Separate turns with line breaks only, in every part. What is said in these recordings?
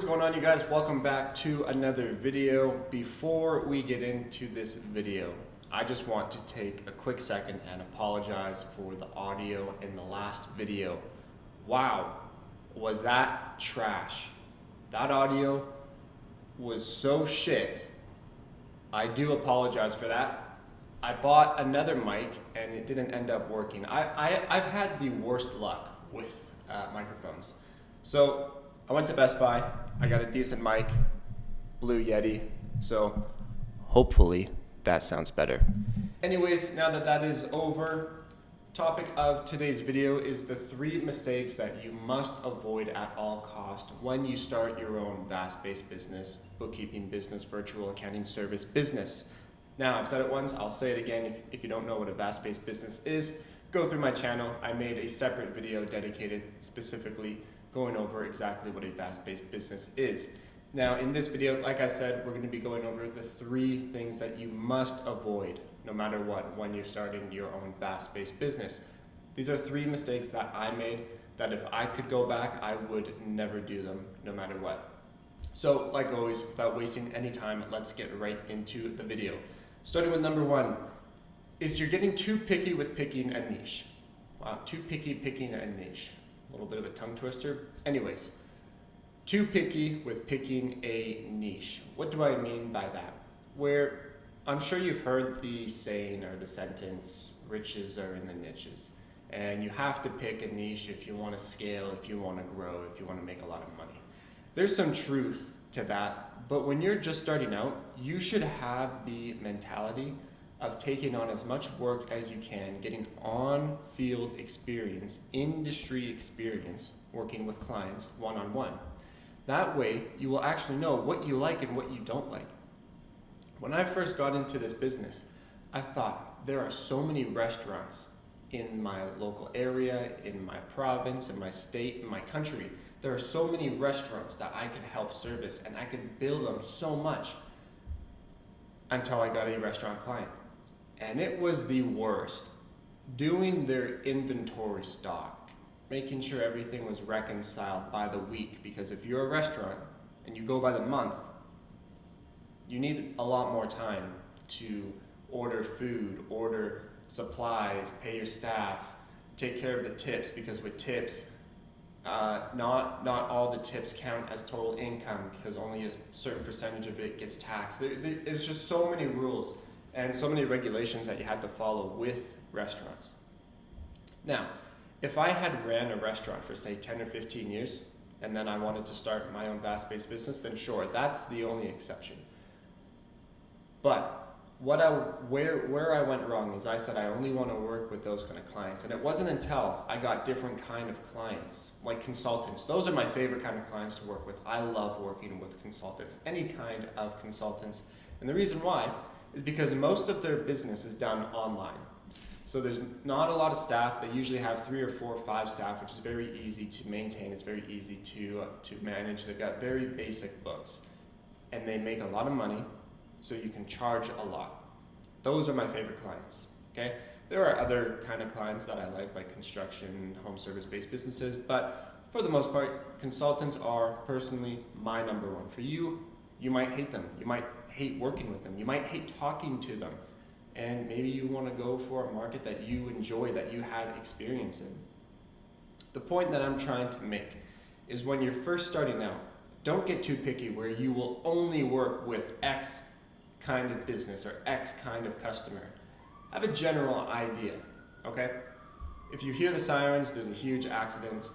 What's going on, you guys? Welcome back to another video. Before we get into this video, I just want to take a quick second and apologize for the audio in the last video. Wow, was that trash? That audio was so shit. I do apologize for that. I bought another mic and it didn't end up working. I've had the worst luck with microphones. So I went to Best Buy, I got a decent mic, Blue Yeti, so hopefully that sounds better. Anyways, now that that is over, topic of today's video is the 3 mistakes that you must avoid at all cost when you start your own VAS-based business, bookkeeping business, virtual accounting service business. Now, I've said it once, I'll say it again. If you don't know what a VAS-based business is, go through my channel. I made a separate video dedicated specifically going over exactly what a VAS-based business is. Now, in this video, like I said, we're going to be going over the 3 things that you must avoid no matter what when you're starting your own VAS-based business. These are 3 mistakes that I made that if I could go back, I would never do them no matter what. So, like always, without wasting any time, let's get right into the video. Starting with number 1 is you're getting too picky with picking a niche. Wow, too picky picking a niche. A little bit of a tongue twister. Anyways, too picky with picking a niche. What do I mean by that? Where I'm sure you've heard the saying or the sentence, riches are in the niches. And you have to pick a niche if you want to scale, if you want to grow, if you want to make a lot of money. There's some truth to that, but when you're just starting out, you should have the mentality of taking on as much work as you can, getting on-field experience, industry experience, working with clients one-on-one. That way, you will actually know what you like and what you don't like. When I first got into this business, I thought there are so many restaurants in my local area, in my province, in my state, in my country. There are so many restaurants that I could help service and I could bill them so much until I got a restaurant client. And it was the worst. Doing their inventory stock, making sure everything was reconciled by the week, because if you're a restaurant and you go by the month, you need a lot more time to order food, order supplies, pay your staff, take care of the tips, because with tips, not all the tips count as total income because only a certain percentage of it gets taxed. There's just so many rules and so many regulations that you have to follow with restaurants. Now, if I had ran a restaurant for say 10 or 15 years and then I wanted to start my own VAS-based business, then sure, that's the only exception. But where I went wrong is I said I only want to work with those kind of clients, and it wasn't until I got different kind of clients, like consultants. Those are my favorite kind of clients to work with. I love working with consultants, any kind of consultants, and the reason why is because most of their business is done online. So there's not a lot of staff. They usually have 3 or 4 or 5 staff, which is very easy to maintain. It's very easy to manage. They've got very basic books, and they make a lot of money, so you can charge a lot. Those are my favorite clients, okay? There are other kind of clients that I like construction, home service-based businesses, but for the most part, consultants are personally my number 1. For you, you might hate them. You might hate working with them. You might hate talking to them. And maybe you want to go for a market that you enjoy, that you have experience in. The point that I'm trying to make is when you're first starting out, don't get too picky where you will only work with X kind of business or X kind of customer. Have a general idea, okay? If you hear the sirens, there's a huge accident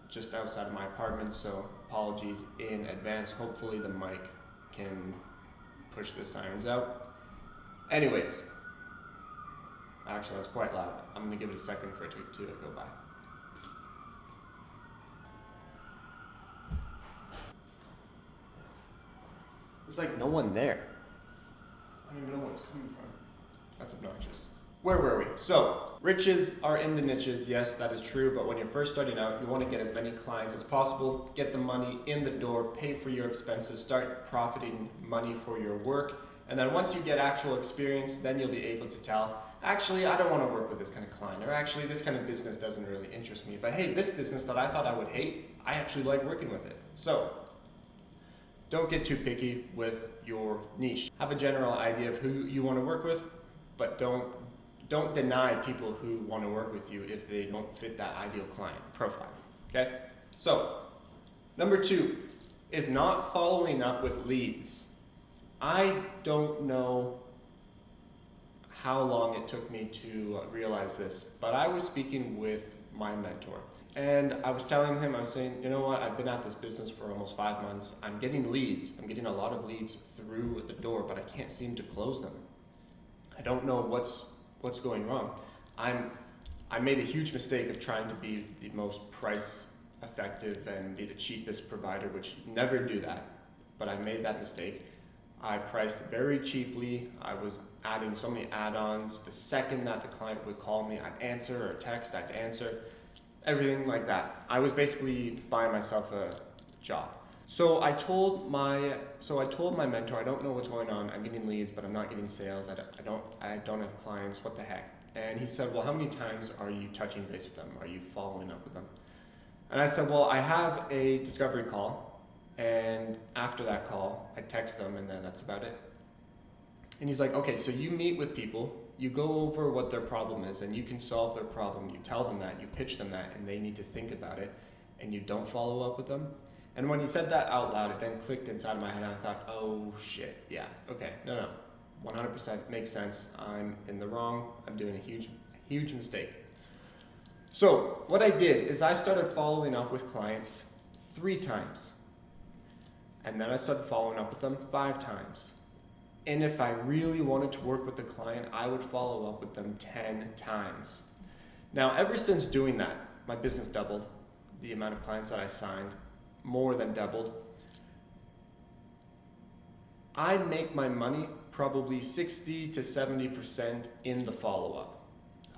just outside of my apartment, so apologies in advance. Hopefully the mic can push the sirens out. Anyways, actually that's quite loud. I'm gonna give it a second for it to go by. There's like no one there. I don't even know where it's coming from. That's obnoxious. Where were we? So, riches are in the niches. Yes, that is true. But when you're first starting out, you want to get as many clients as possible, get the money in the door, pay for your expenses, start profiting money for your work. And then once you get actual experience, then you'll be able to tell, actually, I don't want to work with this kind of client, or actually, this kind of business doesn't really interest me. But hey, this business that I thought I would hate, I actually like working with it. So, don't get too picky with your niche. Have a general idea of who you want to work with, but don't deny people who want to work with you if they don't fit that ideal client profile, okay? So, number 2 is not following up with leads. I don't know how long it took me to realize this, but I was speaking with my mentor. And I was telling him, I was saying, you know what, I've been at this business for almost 5 months. I'm getting leads. I'm getting a lot of leads through the door, but I can't seem to close them. I don't know what's going wrong. I made a huge mistake of trying to be the most price effective and be the cheapest provider, which never do that. But I made that mistake. I priced very cheaply. I was adding so many add-ons. The second that the client would call me, I'd answer, or text, I'd answer. Everything like that. I was basically buying myself a job. So I told my mentor, I don't know what's going on. I'm getting leads, but I'm not getting sales. I don't have clients. What the heck? And he said, well, how many times are you touching base with them? Are you following up with them? And I said, well, I have a discovery call, and after that call, I text them, and then that's about it. And he's like, okay, so you meet with people, you go over what their problem is, and you can solve their problem. You tell them that, you pitch them that, and they need to think about it, and you don't follow up with them. And when he said that out loud, it then clicked inside my head, and I thought, oh shit, yeah, okay, no, 100% makes sense. I'm in the wrong. I'm doing a huge mistake. So what I did is I started following up with clients 3 times, and then I started following up with them 5 times. And if I really wanted to work with the client, I would follow up with them 10 times. Now, ever since doing that, my business doubled. The amount of clients that I signed more than doubled. I make my money probably 60 to 70% in the follow-up.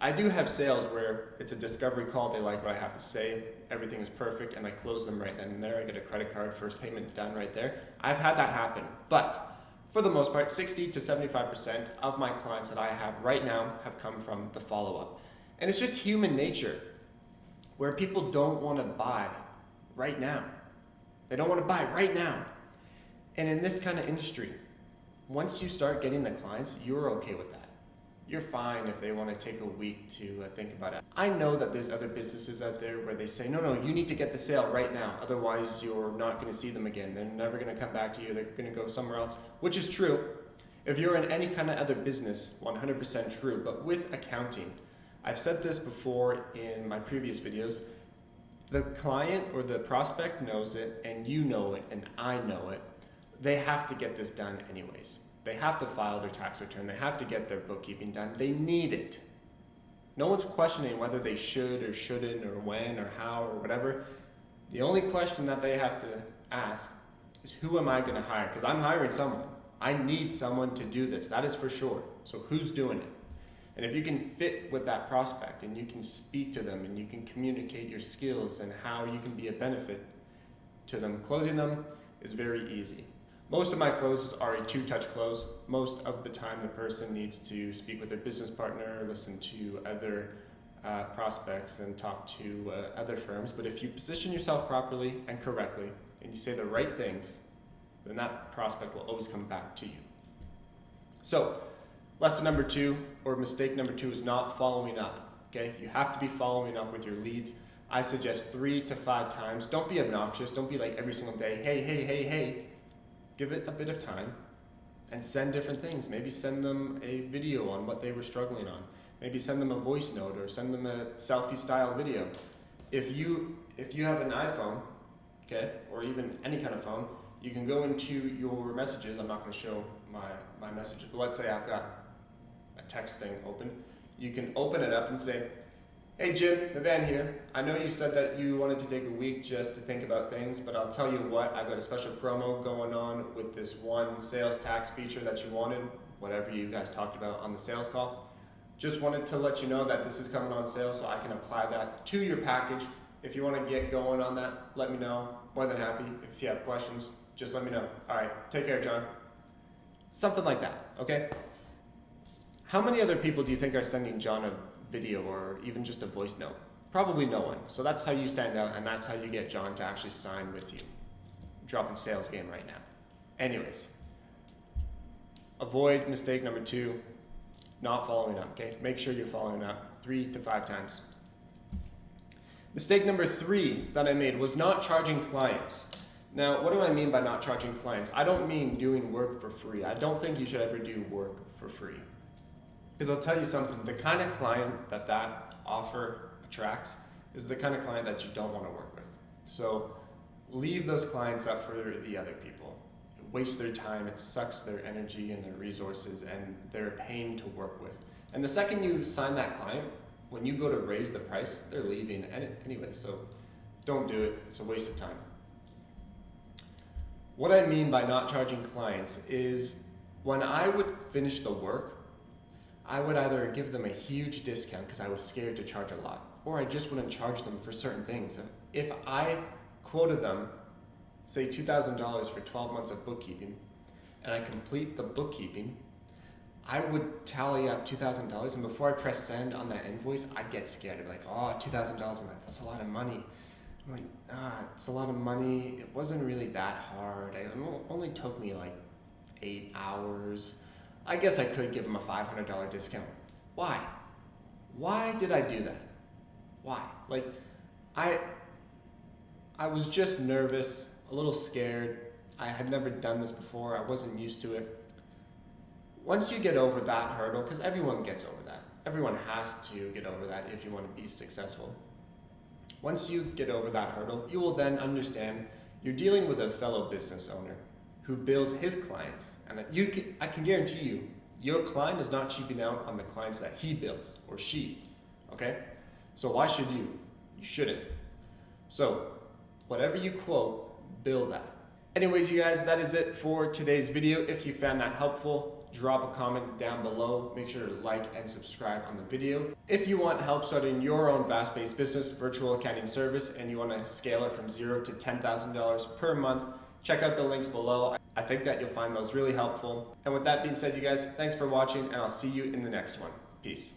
I do have sales where it's a discovery call, they like what I have to say, everything is perfect, and I close them right then and there. I get a credit card, first payment done right there. I've had that happen, but for the most part, 60 to 75% of my clients that I have right now have come from the follow-up. And it's just human nature where people don't want to buy right now. They don't want to buy right now. And in this kind of industry, once you start getting the clients, you're okay with that. You're fine if they want to take a week to think about it. I know that there's other businesses out there where they say, no, you need to get the sale right now. Otherwise, you're not going to see them again. They're never going to come back to you. They're going to go somewhere else, which is true. If you're in any kind of other business, 100% true. But with accounting, I've said this before in my previous videos, the client or the prospect knows it, and you know it, and I know it. They have to get this done anyways. They have to file their tax return. They have to get their bookkeeping done. They need it. No one's questioning whether they should or shouldn't or when or how or whatever. The only question that they have to ask is, who am I going to hire? Because I'm hiring someone. I need someone to do this. That is for sure. So who's doing it? And if you can fit with that prospect and you can speak to them and you can communicate your skills and how you can be a benefit to them, closing them is very easy. Most of my closes are a 2-touch close. Most of the time the person needs to speak with their business partner, listen to other prospects and talk to other firms. But if you position yourself properly and correctly and you say the right things, then that prospect will always come back to you. So lesson number 2, or mistake number 2, is not following up. Okay, you have to be following up with your leads. I suggest 3 to 5 times. Don't be obnoxious. Don't be like every single day, hey. Give it a bit of time and send different things. Maybe send them a video on what they were struggling on. Maybe send them a voice note or send them a selfie style video. If you have an iPhone, okay, or even any kind of phone, you can go into your messages. I'm not going to show my messages, but let's say I've got a text thing open. You can open it up and say, hey Jim, Navan here. I know you said that you wanted to take a week just to think about things, but I'll tell you what, I've got a special promo going on with this one sales tax feature that you wanted, whatever you guys talked about on the sales call. Just wanted to let you know that this is coming on sale so I can apply that to your package. If you want to get going on that, let me know. More than happy. If you have questions, just let me know. All right, take care, John. Something like that, okay? How many other people do you think are sending John a video or even just a voice note? Probably no one. So that's how you stand out, and that's how you get John to actually sign with you. Dropping sales game right now. Anyways, avoid mistake number 2, not following up, okay? Make sure you're following up 3 to 5 times. Mistake number 3 that I made was not charging clients. Now, what do I mean by not charging clients? I don't mean doing work for free. I don't think you should ever do work for free. Because I'll tell you something, the kind of client that offer attracts is the kind of client that you don't want to work with. So leave those clients up for the other people. It wastes their time, it sucks their energy and their resources, and they're a pain to work with. And the second you sign that client, when you go to raise the price, they're leaving anyway, so don't do it. It's a waste of time. What I mean by not charging clients is when I would finish the work, I would either give them a huge discount because I was scared to charge a lot, or I just wouldn't charge them for certain things. If I quoted them, say $2,000 for 12 months of bookkeeping, and I complete the bookkeeping, I would tally up $2,000, and before I press send on that invoice, I'd get scared. I'd be like, oh, $2,000 a month, that's a lot of money. I'm like, it's a lot of money. It wasn't really that hard. It only took me like 8 hours. I guess I could give them a $500 discount. Why? Why did I do that? Why? Like, I was just nervous, a little scared. I had never done this before. I wasn't used to it. Once you get over that hurdle, because everyone gets over that. Everyone has to get over that if you want to be successful. Once you get over that hurdle, you will then understand you're dealing with a fellow business owner who bills his clients. And I can guarantee you, your client is not cheaping out on the clients that he bills, or she, okay? So why should you? You shouldn't. So whatever you quote, bill that. Anyways, you guys, that is it for today's video. If you found that helpful, drop a comment down below. Make sure to like and subscribe on the video. If you want help starting your own VAS-based business, virtual accounting service, and you want to scale it from $0 to $10,000 per month, check out the links below. I think that you'll find those really helpful. And with that being said, you guys, thanks for watching, and I'll see you in the next one. Peace.